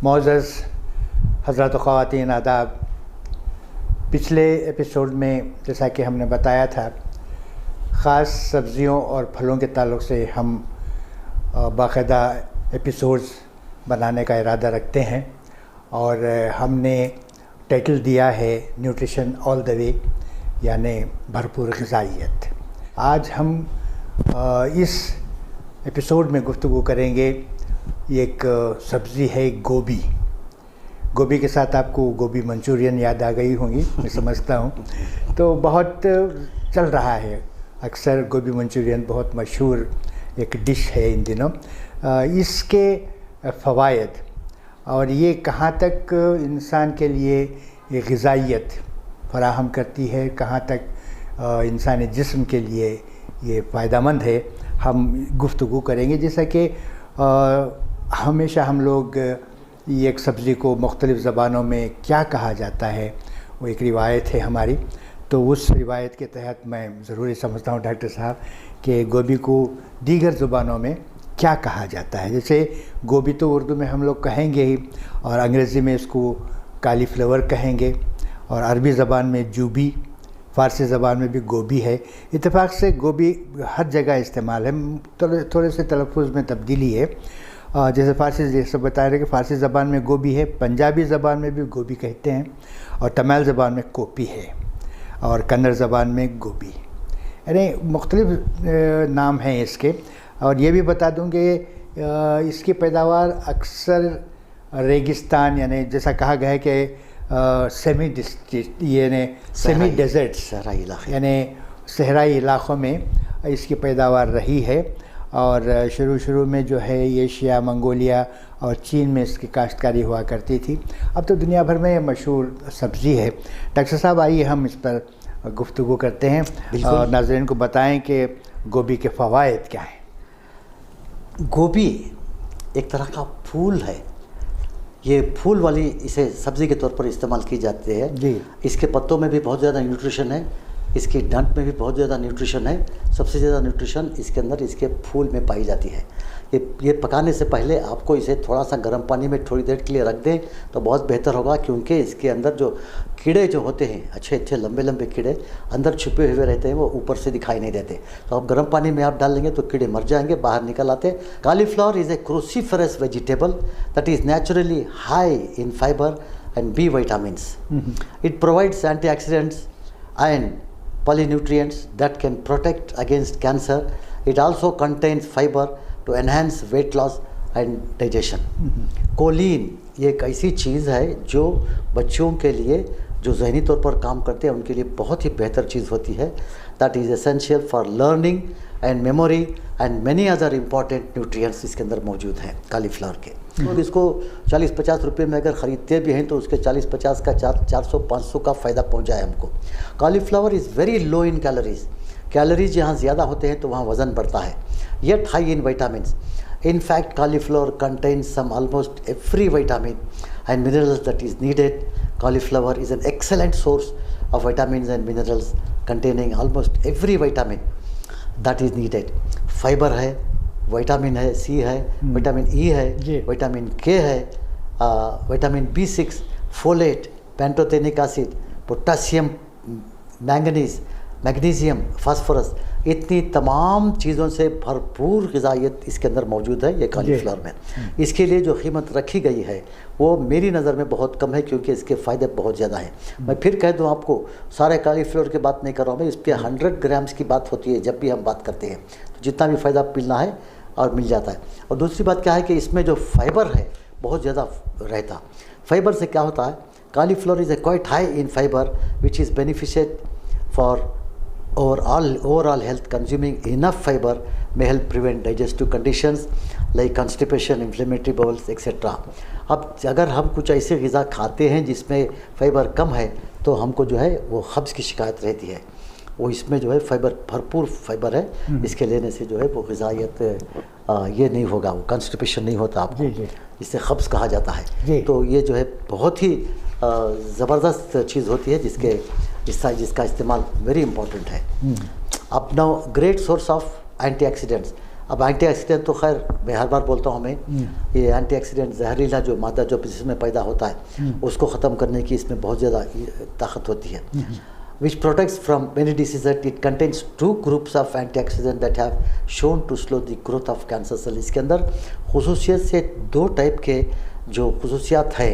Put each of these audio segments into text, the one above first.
मोअज़्ज़ज़ हज़रात व ख़वातीन आदाब। पिछले एपिसोड में जैसा कि हमने बताया था, ख़ास सब्ज़ियों और फलों के ताल्लुक़ से हम बाकायदा एपिसोड्स बनाने का इरादा रखते हैं और हमने टाइटल दिया है न्यूट्रिशन ऑल द वे, यानी भरपूर ग़िज़ाइयत। आज हम इस एपिसोड में गुफ्तगू करेंगे। एक सब्ज़ी है गोभी। गोभी के साथ आपको गोभी मंचूरियन याद आ गई होंगी, मैं समझता हूँ। तो बहुत चल रहा है, अक्सर गोभी मंचूरियन बहुत मशहूर एक डिश है इन दिनों। इसके फ़वायद और ये कहाँ तक इंसान के लिए ये ग़िज़ाइयत फ़राहम करती है, कहाँ तक इंसानी जिस्म के लिए ये फ़ायदेमंद है, हम गुफ्तगू करेंगे। जैसा कि हमेशा हम लोग ये एक सब्ज़ी को मुख्तलिफ़ ज़बानों में क्या कहा जाता है, वो एक रिवायत है हमारी। तो उस रिवायत के तहत मैं ज़रूरी समझता हूँ डॉक्टर साहब कि गोभी को दीगर ज़ुबानों में क्या कहा जाता है। जैसे गोभी तो उर्दू में हम लोग कहेंगे ही, और अंग्रेज़ी में इसको कालीफ्लावर कहेंगे, और अरबी ज़बान में जूबी, फ़ारसी ज़बान में भी गोभी है। इत्तेफाक से गोभी हर जगह इस्तेमाल है, थोड़े से तलफ़ुज़ में तब्दीली है। जैसे फ़ारसी जैसे बता रहे कि फ़ारसी ज़बान में गोभी है, पंजाबी ज़बान में भी गोभी कहते हैं, और तमिल ज़बान में कोपी है, और कन्नड़ ज़बान में गोभी, यानी मुख्तलिफ़ नाम हैं इसके। और ये भी बता दूँ कि इसकी पैदावार अक्सर रेगिस्तान, यानी जैसा कहा गया है कि सेमी डेज़र्ट्स यानी सहराई इलाक़ों में इसकी पैदावार रही है। और शुरू में जो है एशिया, मंगोलिया और चीन में इसकी काश्तकारी हुआ करती थी। अब तो दुनिया भर में मशहूर सब्ज़ी है। डॉक्टर साहब, आइए हम इस पर गुफ्तगू करते हैं और नाज़रीन को बताएं कि गोभी के फ़वायद क्या हैं। गोभी एक तरह का फूल है। ये फूल वाली इसे सब्ज़ी के तौर पर इस्तेमाल की जाती है जी। इसके पत्तों में भी बहुत ज़्यादा न्यूट्रिशन है, इसकी डंठ में भी बहुत ज़्यादा न्यूट्रिशन है। सबसे ज़्यादा न्यूट्रिशन इसके अंदर इसके फूल में पाई जाती है। ये पकाने से पहले आपको इसे थोड़ा सा गर्म पानी में थोड़ी देर के लिए रख दें तो बहुत बेहतर होगा, क्योंकि इसके अंदर जो कीड़े जो होते हैं, अच्छे लंबे कीड़े अंदर छुपे हुए रहते हैं, वो ऊपर से दिखाई नहीं देते। तो आप गर्म पानी में आप डाल लेंगे तो कीड़े मर जाएंगे, बाहर निकल आते। Cauliflower is a cruciferous vegetable that is naturally high in fibre and B vitamins. It provides antioxidants and polynutrients that can protect against cancer. It also contains fiber to enhance weight loss and digestion. Choline ये एक ऐसी चीज़ है जो बच्चों के लिए जो ज़हनी तौर पर काम करते हैं उनके लिए बहुत ही बेहतर चीज़ होती है। That is essential for learning and memory and many other important nutrients इसके अंदर मौजूद हैं कालीफ्लावर के। तो इसको 40-50 रुपये में अगर ख़रीदते भी हैं तो उसके 40-50 का 400-500 का फ़ायदा पहुंच जाए हमको। Cauliflower is very low in calories. Calories जहाँ ज़्यादा होते हैं तो वहाँ वज़न बढ़ता है, yet high in vitamins. In fact, cauliflower contains some almost every vitamin and minerals that is needed. Cauliflower is an excellent source of vitamins and minerals containing almost every vitamin that is needed. Fiber है, vitamin है, सी है, vitamin E है, vitamin के है, vitamin B6, folate, pantothenic acid, potassium, manganese, magnesium, phosphorus, इतनी तमाम चीज़ों से भरपूर ग़िज़ाइयत इसके अंदर मौजूद है ये कालीफ्लावर में। इसके लिए जो कीमत रखी गई है वो मेरी नज़र में बहुत कम है, क्योंकि इसके फ़ायदे बहुत ज़्यादा हैं। मैं फिर कह दूं आपको, सारे कालीफ्लावर की बात नहीं कर रहा हूँ मैं, इस पर 100 ग्राम्स की बात होती है जब भी हम बात करते हैं, तो जितना भी फ़ायदा मिलना है और मिल जाता है। और दूसरी बात क्या है कि इसमें जो फाइबर है बहुत ज़्यादा रहता। फाइबर से क्या होता है, cauliflower is a quite high in fibre which is beneficial for overall health. Consuming enough fiber may help prevent digestive conditions like constipation, inflammatory bowels, etc. अब अगर हम कुछ ऐसे ग़िज़ा खाते हैं जिसमें फ़ाइबर कम है तो हमको जो है वो कब्ज़ की शिकायत रहती है। वो इसमें जो है फाइबर, भरपूर फाइबर है, इसके लेने से जो है वो ग़िज़ाइयत ये नहीं होगा, वो कॉन्स्टिपेशन नहीं होता आपको, इससे कब्ज़ कहा जाता है। तो ये जो है बहुत ही ज़बरदस्त चीज़ होती है जिसका इस्तेमाल वेरी इंपॉर्टेंट है। अब now great source of antioxidants. अब एंटीऑक्सीडेंट तो खैर मैं हर बार बोलता हूँ, हमें ये एंटीऑक्सीडेंट जहरीला जो मादा जो जिसमें पैदा होता है उसको ख़त्म करने की इसमें बहुत ज़्यादा ताकत होती है। which protects from many diseases. It contains 2 groups of antioxidants that have shown to slow the growth of cancer cell. इसके अंदर खुसूसियत से 2 टाइप के जो खुसूसियात है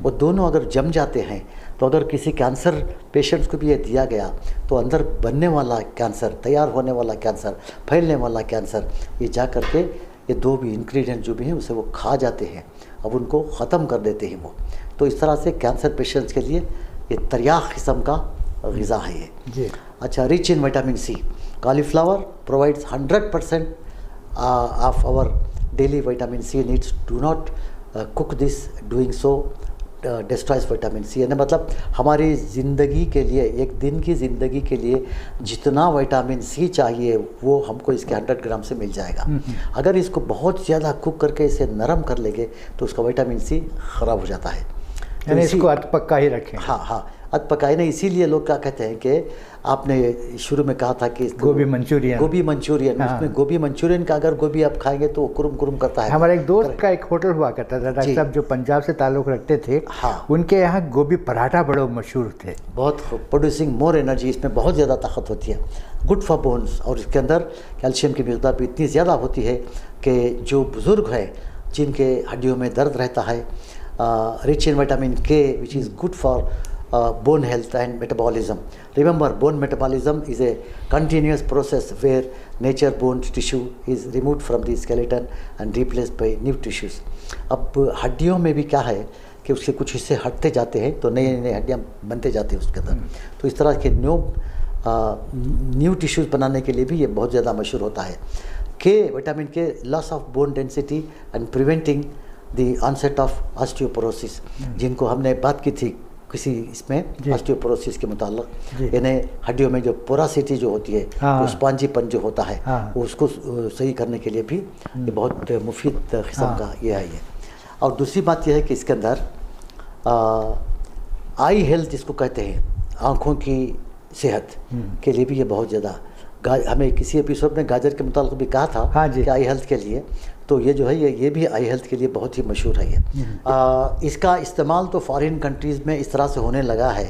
वो दोनों अगर जम जाते हैं तो अगर किसी कैंसर पेशेंट्स को भी ये दिया गया तो अंदर बनने वाला कैंसर, तैयार होने वाला कैंसर, फैलने वाला कैंसर, ये जा करके ये 2 भी इंग्रेडिएंट जो भी हैं उसे वो खा जाते हैं, अब उनको ख़त्म कर देते हैं वो। तो इस तरह से कैंसर पेशेंट्स के लिए ये तरियाक किस्म का ग़िज़ा है ये जी। अच्छा, rich in vitamin C, cauliflower provides 100% of our daily vitamin C needs. Do not cook this, doing so destroys vitamin C. यानी मतलब हमारी ज़िंदगी के लिए, एक दिन की ज़िंदगी के लिए जितना विटामिन सी चाहिए वो हमको इसके 100 ग्राम से मिल जाएगा। अगर इसको बहुत ज़्यादा कुक करके इसे नरम कर लेंगे तो उसका विटामिन सी ख़राब हो जाता है। यानी इसको अधपक्का ही रखें। हाँ, अधपकाई नहीं। इसीलिए लोग क्या कहते हैं कि आपने शुरू में कहा था कि गोभी मंचूरियन, हाँ। उसमें गोभी मंचूरियन का अगर गोभी आप खाएंगे तो कुरुम कुरुम करता है। हमारे एक दोस्त का एक होटल हुआ करता था डॉक्टर साहब, जो पंजाब से ताल्लुक़ रखते थे। हाँ, उनके यहाँ गोभी पराठा बड़े मशहूर थे। बहुत प्रोड्यूसिंग मोर एनर्जी, इसमें बहुत ज़्यादा ताकत होती है, गुड फॉर बोन्स। और इसके अंदर कैल्शियम की मिकदार भी इतनी ज़्यादा होती है कि जो बुज़ुर्ग है जिनके हड्डियों में दर्द रहता है, रिच इन विटामिन के which is good for bone health and metabolism. Remember, bone metabolism is a continuous process where nature bone tissue is removed from the skeleton and replaced by new tissues. अब हड्डियों में भी क्या है कि उसके कुछ हिस्से हटते जाते हैं तो नए नए हड्डियाँ बनते जाते हैं उसके अंदर। तो इस तरह के न्यू टिश्यूज़ बनाने के लिए भी ये बहुत ज़्यादा मशहूर होता है। के vitamin K loss of bone density and preventing the onset of osteoporosis, जिनको हमने बात की थी किसी इसमें ऑस्टियोपोरोसिस के मुताल्लिक, यानी हड्डियों में जो पोरासिटी जो होती है, तो स्पॉन्जीपन जो होता है, उसको सही करने के लिए भी ये बहुत मुफीद किस्म का ये है ये। और दूसरी बात यह है कि इसके अंदर आई हेल्थ जिसको कहते हैं, आँखों की सेहत के लिए भी ये बहुत ज़्यादा, हमें किसी एपिसोड में गाजर के मुताल्लिक भी कहा था कि आई हेल्थ के लिए, तो ये जो है ये भी आई हेल्थ के लिए बहुत ही मशहूर है ये। इसका इस्तेमाल तो फॉरेन कंट्रीज़ में इस तरह से होने लगा है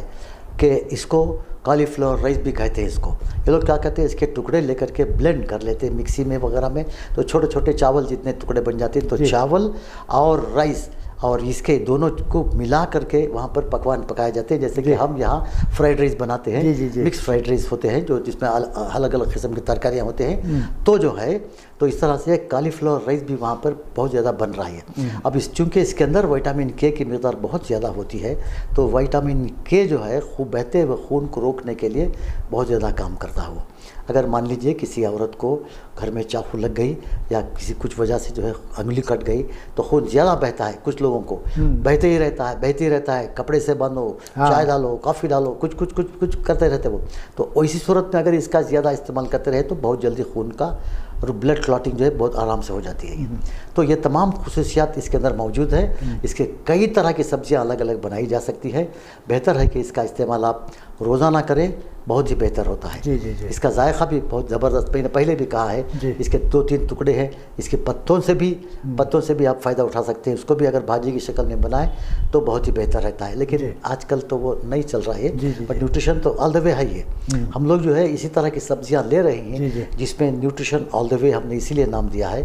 कि इसको कॉलीफ्लावर राइस भी कहते हैं इसको। ये लोग क्या कहते हैं, इसके टुकड़े लेकर के ब्लेंड कर लेते हैं मिक्सी में वगैरह में, तो छोटे छोटे चावल जितने टुकड़े बन जाते हैं। तो चावल और राइस और इसके दोनों को मिला करके वहाँ पर पकवान पकाए जाते हैं, जैसे कि हम यहाँ फ्राइड राइस बनाते हैं। मिक्स फ्राइड राइस होते हैं जो जिसमें अलग अलग किस्म की तरकारियाँ होते हैं। तो जो है तो इस तरह से कॉलीफ्लावर राइस भी वहाँ पर बहुत ज़्यादा बन रहा है। अब चूँकि इसके अंदर विटामिन के की मिक़दार बहुत ज़्यादा होती है, तो विटामिन के जो है बहते हुए खून को रोकने के लिए बहुत ज़्यादा काम करता है वो। अगर मान लीजिए किसी औरत को घर में चाकू लग गई या किसी कुछ वजह से जो है अंगुली कट गई तो खून ज़्यादा बहता है, कुछ लोगों को बहते ही रहता है, कपड़े से बांधो, चाय डालो, कॉफ़ी डालो, कुछ करते रहते वो। तो ऐसी सूरत में अगर इसका ज़्यादा इस्तेमाल करते रहे तो बहुत जल्दी खून का और ब्लड क्लॉटिंग जो है बहुत आराम से हो जाती है। तो ये तमाम खुसूसियात इसके अंदर मौजूद है। इसके कई तरह की सब्जियां अलग अलग बनाई जा सकती है। बेहतर है कि इसका इस्तेमाल आप रोज़ाना करें, बहुत ही बेहतर होता है। जी। इसका जायका भी बहुत ज़बरदस्त, मैंने पहले भी कहा है। इसके 2-3 टुकड़े हैं, इसके पत्तों से भी आप फ़ायदा उठा सकते हैं। उसको भी अगर भाजी की शक्ल में बनाएं तो बहुत ही बेहतर रहता है, लेकिन आजकल तो वो नहीं चल रहा है। बट न्यूट्रिशन तो ऑल द वे है ये। हम लोग जो है इसी तरह की सब्जियाँ ले रहे हैं जिसमें न्यूट्रिशन ऑल द वे हमने इसीलिए नाम दिया है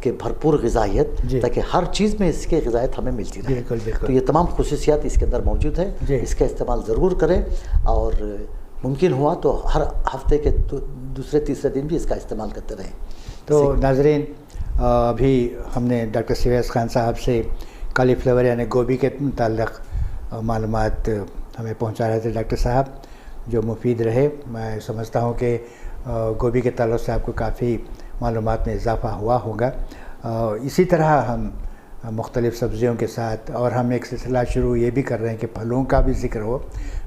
कि भरपूर ग़िज़ाइयत, ताकि हर चीज़ में इसकी ग़िज़ाइयत हमें मिलती रहे। तो ये तमाम खुसूसियात इसके अंदर मौजूद है। इसका इस्तेमाल ज़रूर करें और मुमकिन हुआ तो हर हफ्ते के दूसरे तीसरे दिन भी इसका इस्तेमाल करते रहें। तो नाज़रीन, अभी हमने डॉक्टर सिवैस खान साहब से कॉलीफ्लावर यानी गोभी के मुताल्लिक़ मालूमात हमें पहुंचा रहे थे डॉक्टर साहब, जो मुफीद रहे। मैं समझता हूं कि गोभी के ताल्लुक़ से आपको काफ़ी मालूमात में इजाफ़ा हुआ होगा। इसी तरह हम मुख्तलिफ़ सब्ज़ियों के साथ, और हम एक सिलसिला शुरू ये भी कर रहे हैं कि फलों का भी ज़िक्र हो,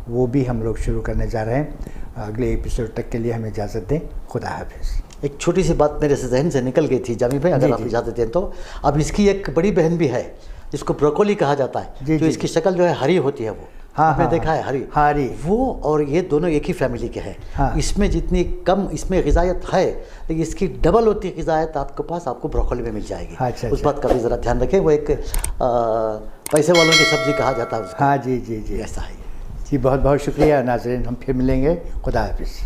वो भी हम लोग शुरू करने जा रहे हैं। अगले एपिसोड तक के लिए हमें इजाज़त दें। खुदा हाफिज़। एक छोटी सी बात मेरे जहन से निकल गई थी जामी भाई, अगर आप इजाज़त दें तो। अब इसकी एक बड़ी बहन भी है जिसको ब्रोकोली कहा जाता है, जो इसकी शक्ल जो है हरी होती है वो। हाँ, आपने हाँ, देखा है हरी, हरी, वो और ये दोनों एक ही फैमिली के हैं। हाँ। इसमें जितनी कम इसमें ग़िज़ायत है, लेकिन इसकी डबल होती है ग़िज़ायत आपके पास, आपको ब्रोकोली में मिल जाएगी। अच्छा, उस बात का भी ज़रा ध्यान रखें। वो एक पैसे वालों की सब्ज़ी कहा जाता है उसको। हाँ जी जी जी, ऐसा है। जी बहुत बहुत शुक्रिया नाज़रीन, हम फिर मिलेंगे। खुदा हाफिज़।